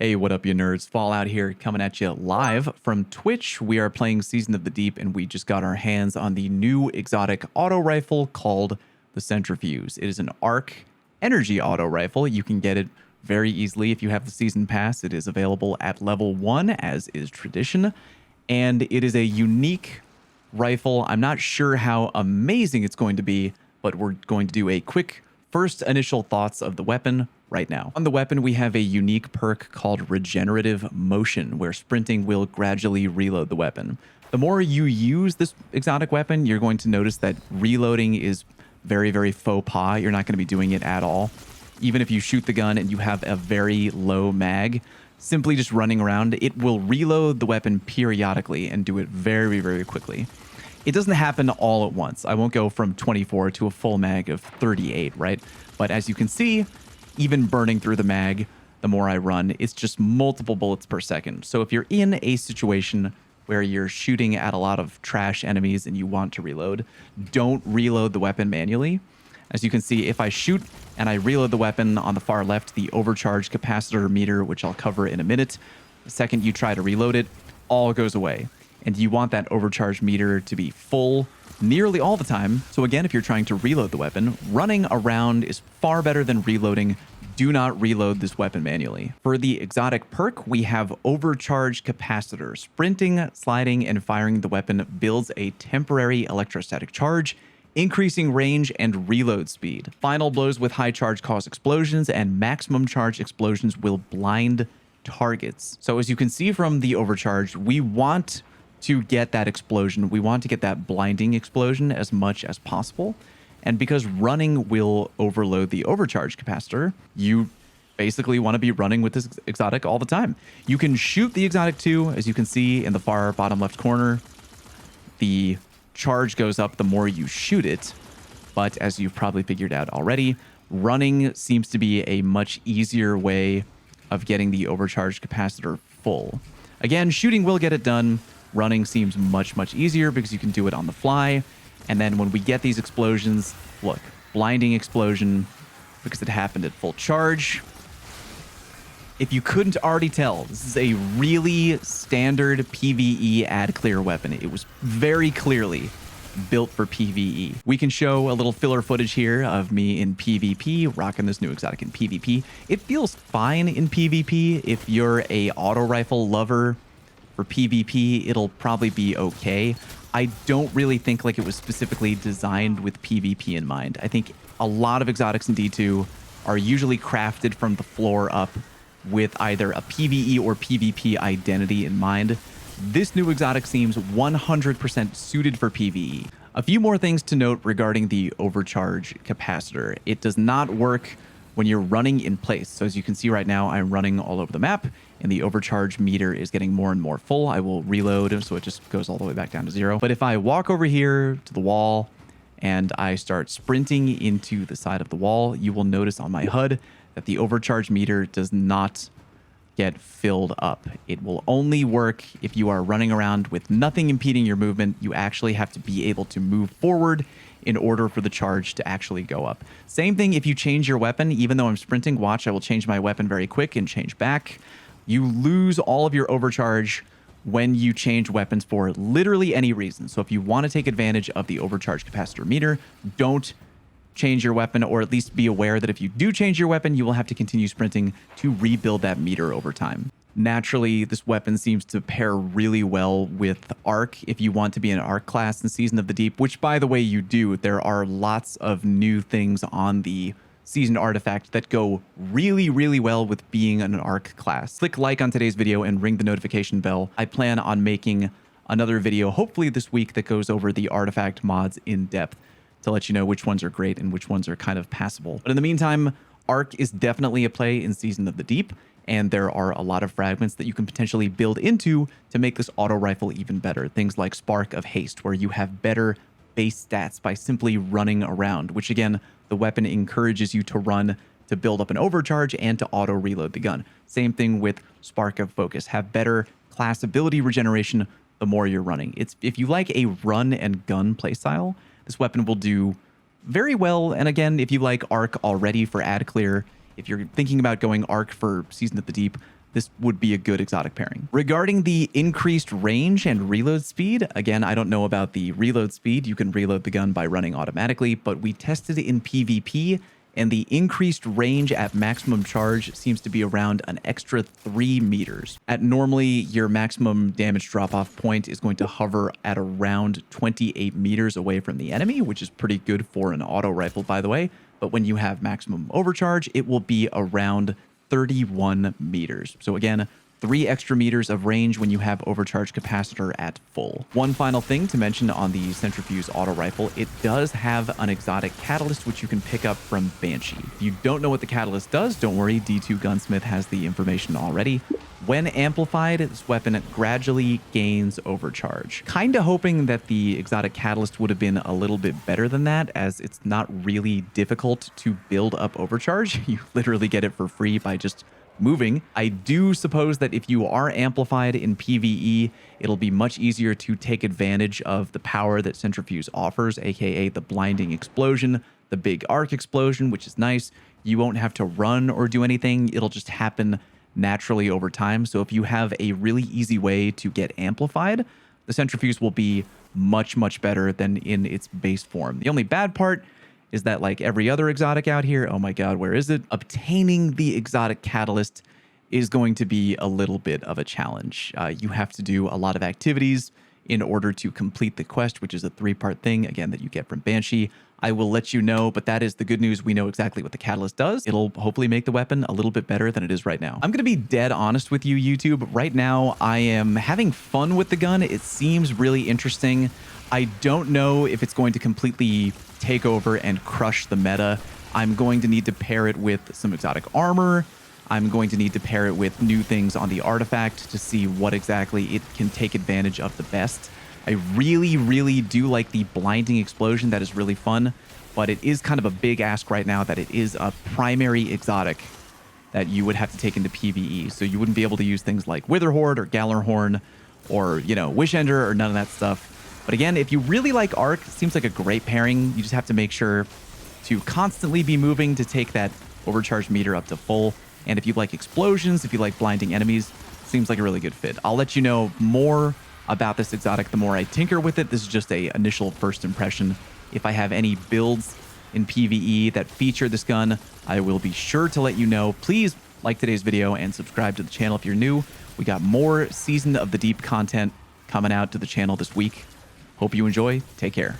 Hey, what up, you nerds? Fallout here, coming at you live from Twitch. We are playing Season of the Deep, and we just got our hands on the new exotic auto rifle called the Centrifuse. It is an arc energy auto rifle. You can get it very easily if you have the Season Pass. It is available at level 1, as is tradition, and it is a unique rifle. I'm not sure how amazing it's going to be, but we're going to do a quick first initial thoughts of the weapon right now. On the weapon, we have a unique perk called Regenerative Motion, where sprinting will gradually reload the weapon. The more you use this exotic weapon, you're going to notice that reloading is very, very faux pas. You're not going to be doing it at all. Even if you shoot the gun and you have a very low mag, simply just running around, it will reload the weapon periodically and do it very, very quickly. It doesn't happen all at once. I won't go from 24 to a full mag of 38, right? But as you can see, even burning through the mag, the more I run, it's just multiple bullets per second. So if you're in a situation where you're shooting at a lot of trash enemies and you want to reload, don't reload the weapon manually. As you can see, if I shoot and I reload the weapon on the far left, the overcharge capacitor meter, which I'll cover in a minute, the second you try to reload it, all goes away. And you want that overcharge meter to be full nearly all the time. So again, if you're trying to reload the weapon, running around is far better than reloading. Do not reload this weapon manually. For the exotic perk, we have Overcharge Capacitor. Sprinting, sliding, and firing the weapon builds a temporary electrostatic charge, increasing range and reload speed. Final blows with high charge cause explosions, and maximum charge explosions will blind targets. So as you can see from the overcharge, we want to get that explosion. We want to get that blinding explosion as much as possible. And because running will overload the overcharge capacitor, you basically want to be running with this exotic all the time. You can shoot the exotic too, as you can see in the far bottom left corner. The charge goes up the more you shoot it, but as you've probably figured out already, running seems to be a much easier way of getting the overcharge capacitor full. Again, shooting will get it done. Running seems much easier because you can do it on the fly. And then when we get these explosions, look, blinding explosion because it happened at full charge. If you couldn't already tell, this is a really standard PvE ad clear weapon. It was very clearly built for PvE. We can show a little filler footage here of me in PvP, rocking this new exotic in PvP. It feels fine in PvP. If you're a auto rifle lover for PvP, it'll probably be okay. I don't really think like it was specifically designed with PvP in mind. I think a lot of exotics in D2 are usually crafted from the floor up with either a PvE or PvP identity in mind. This new exotic seems 100% suited for PvE. A few more things to note regarding the overcharge capacitor. It does not work when you're running in place. So as you can see right now, I'm running all over the map and the overcharge meter is getting more and more full. I will reload, so it just goes all the way back down to 0. But if I walk over here to the wall and I start sprinting into the side of the wall, you will notice on my HUD that the overcharge meter does not get filled up. It will only work if you are running around with nothing impeding your movement. You actually have to be able to move forward in order for the charge to actually go up. Same thing if you change your weapon. Even though I'm sprinting, watch, I will change my weapon very quick and change back. You lose all of your overcharge when you change weapons for literally any reason. So if you want to take advantage of the overcharge capacitor meter, don't change your weapon, or at least be aware that if you do change your weapon, you will have to continue sprinting to rebuild that meter over time. Naturally, this weapon seems to pair really well with Arc if you want to be an Arc class in Season of the Deep, which, by the way, you do. There are lots of new things on the Season artifact that go really well with being an Arc class. Click like on today's video and ring the notification bell. I plan on making another video, hopefully this week, that goes over the artifact mods in depth to let you know which ones are great and which ones are kind of passable. But in the meantime, Arc is definitely a play in Season of the Deep, and there are a lot of fragments that you can potentially build into to make this auto rifle even better. Things like Spark of Haste, where you have better base stats by simply running around, which again, the weapon encourages you to run to build up an overcharge and to auto reload the gun. Same thing with Spark of Focus. Have better class ability regeneration the more you're running. If you like a run and gun playstyle, this weapon will do very well. And again, if you like Arc already for ad clear, if you're thinking about going Arc for Season of the Deep, this would be a good exotic pairing. Regarding the increased range and reload speed, again, I don't know about the reload speed. You can reload the gun by running automatically, but we tested it in PvP, and the increased range at maximum charge seems to be around an extra 3 meters. At normally, your maximum damage drop-off point is going to hover at around 28 meters away from the enemy, which is pretty good for an auto rifle, by the way. But when you have maximum overcharge, it will be around 31 meters. So again, 3 extra meters of range when you have overcharge capacitor at full. One final thing to mention on the Centrifuse auto rifle, it does have an exotic catalyst which you can pick up from Banshee. If you don't know what the catalyst does, don't worry, D2 Gunsmith has the information already. When amplified, this weapon gradually gains overcharge. Kinda hoping that the exotic catalyst would have been a little bit better than that, as it's not really difficult to build up overcharge. You literally get it for free by just moving. I do suppose that if you are amplified in PvE, it'll be much easier to take advantage of the power that Centrifuse offers, aka the blinding explosion, the big arc explosion, which is nice. You won't have to run or do anything. It'll just happen naturally over time. So if you have a really easy way to get amplified, the Centrifuse will be much, much better than in its base form. The only bad part is that, like every other exotic out here, oh my god, where is it? Obtaining the exotic catalyst is going to be a little bit of a challenge. You have to do a lot of activities in order to complete the quest, which is a 3-part thing, again, that you get from Banshee. I will let you know, but that is the good news. We know exactly what the catalyst does. It'll hopefully make the weapon a little bit better than it is right now. I'm going to be dead honest with you, YouTube. Right now, I am having fun with the gun. It seems really interesting. I don't know if it's going to completely take over and crush the meta. I'm going to need to pair it with some exotic armor. I'm going to need to pair it with new things on the artifact to see what exactly it can take advantage of the best. I really, really do like the blinding explosion. That is really fun, but it is kind of a big ask right now that it is a primary exotic that you would have to take into PvE. So you wouldn't be able to use things like Witherhorde or Gallarhorn or, you know, Wishender or none of that stuff. But again, if you really like Arc, it seems like a great pairing. You just have to make sure to constantly be moving to take that overcharge meter up to full. And if you like explosions, if you like blinding enemies, seems like a really good fit. I'll let you know more about this exotic the more I tinker with it. This is just a initial first impression. If I have any builds in PvE that feature this gun, I will be sure to let you know. Please like today's video and subscribe to the channel if you're new. We got more Season of the Deep content coming out to the channel this week. Hope you enjoy. Take care.